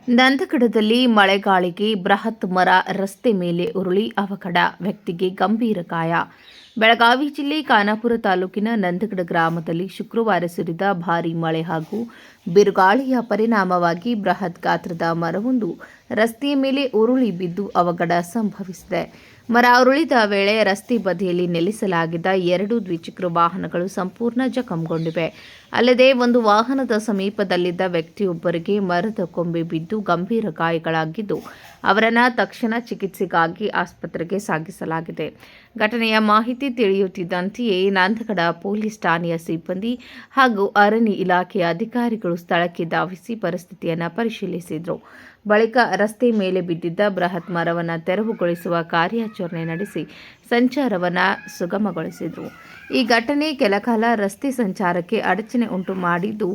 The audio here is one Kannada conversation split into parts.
ನಂದಗಡದಲ್ಲಿ ಮಳೆಗಾಳಿಗೆ ಬೃಹತ್ ಮರ ರಸ್ತೆ ಮೇಲೆ ಉರುಳಿ ಅವಘಡ, ವ್ಯಕ್ತಿಗೆ ಗಂಭೀರ ಗಾಯ. ಬೆಳಗಾವಿ ಜಿಲ್ಲೆ ಖಾನಾಪುರ ತಾಲೂಕಿನ ನಂದಗಡ ಗ್ರಾಮದಲ್ಲಿ ಶುಕ್ರವಾರ ಸುರಿದ ಭಾರೀ ಮಳೆ ಹಾಗೂ ಬಿರುಗಾಳಿಯ ಪರಿಣಾಮವಾಗಿ ಬೃಹತ್ ಗಾತ್ರದ ಮರವೊಂದು ರಸ್ತೆಯ ಮೇಲೆ ಉರುಳಿ ಬಿದ್ದು ಅವಘಡ ಸಂಭವಿಸಿದೆ. ಮರ ಉರುಳಿದ ವೇಳೆ ರಸ್ತೆ ಬದಿಯಲ್ಲಿ ನಿಲ್ಲಿಸಲಾಗಿದ್ದ 2 ದ್ವಿಚಕ್ರ ವಾಹನಗಳು ಸಂಪೂರ್ಣ ಜಖಂಗೊಂಡಿವೆ. ಅಲ್ಲದೆ ಒಂದು ವಾಹನದ ಸಮೀಪದಲ್ಲಿದ್ದ ವ್ಯಕ್ತಿಯೊಬ್ಬರಿಗೆ ಮರದ ಕೊಂಬೆ ಬಿದ್ದು ಗಂಭೀರ ಗಾಯಗಳಾಗಿದ್ದು, ಅವರನ್ನು ತಕ್ಷಣ ಚಿಕಿತ್ಸೆಗಾಗಿ ಆಸ್ಪತ್ರೆಗೆ ಸಾಗಿಸಲಾಗಿದೆ. ಘಟನೆಯ ಮಾಹಿತಿ ತಿಳಿಯುತ್ತಿದ್ದಂತೆಯೇ ನಂದಗಡ ಪೊಲೀಸ್ ಠಾಣೆಯ ಸಿಬ್ಬಂದಿ ಹಾಗೂ ಅರಣ್ಯ ಇಲಾಖೆಯ ಅಧಿಕಾರಿಗಳು ಸ್ಥಳಕ್ಕೆ ಧಾವಿಸಿ ಪರಿಸ್ಥಿತಿಯನ್ನು ಪರಿಶೀಲಿಸಿದರು. ಬಳಿಕ ರಸ್ತೆ ಮೇಲೆ ಬಿದ್ದಿದ್ದ ಬೃಹತ್ ಮರವನ್ನು ತೆರವುಗೊಳಿಸುವ ಕಾರ್ಯಾಚರಣೆ ನಡೆಸಿ ಸಂಚಾರವನ್ನು ಸುಗಮಗೊಳಿಸಿದರು. ಈ ಘಟನೆ ಕೆಲಕಾಲ ರಸ್ತೆ ಸಂಚಾರಕ್ಕೆ ಅಡಚಣೆ ಉಂಟು ಮಾಡಿದ್ದು,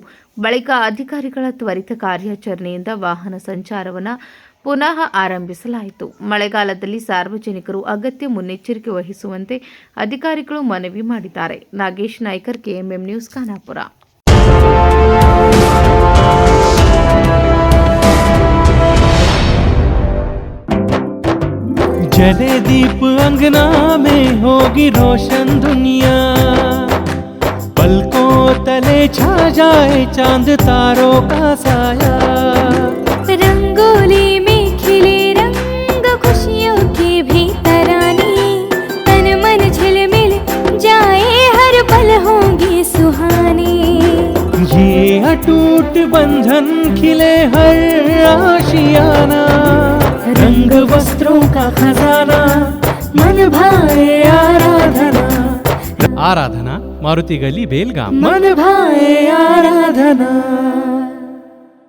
ಬಳಿಕ ಅಧಿಕಾರಿಗಳ ತ್ವರಿತ ಕಾರ್ಯಾಚರಣೆಯಿಂದ ವಾಹನ ಸಂಚಾರವನ್ನು ಪುನಃ ಆರಂಭಿಸಲಾಯಿತು. ಮಳೆಗಾಲದಲ್ಲಿ ಸಾರ್ವಜನಿಕರು ಅಗತ್ಯ ಮುನ್ನೆಚ್ಚರಿಕೆ ವಹಿಸುವಂತೆ ಅಧಿಕಾರಿಗಳು ಮನವಿ ಮಾಡಿದ್ದಾರೆ. Nagesh Naikar, KMM news, Khanapur. जले दीप अंगना में होगी रोशन दुनिया, पलकों तले छा जाए चांद तारों का साया, रंगोली में खिले रंग खुशियों के भी तराने, तन मन झिलमिल जाए हर पल होंगे सुहाने, ये अटूट बंधन खिले हर आशियाना, रंग वस्त्रों का खजाना, मन भाए आराधना. आराधना, मारुति गली, बेलगाम. मन भाए आराधना.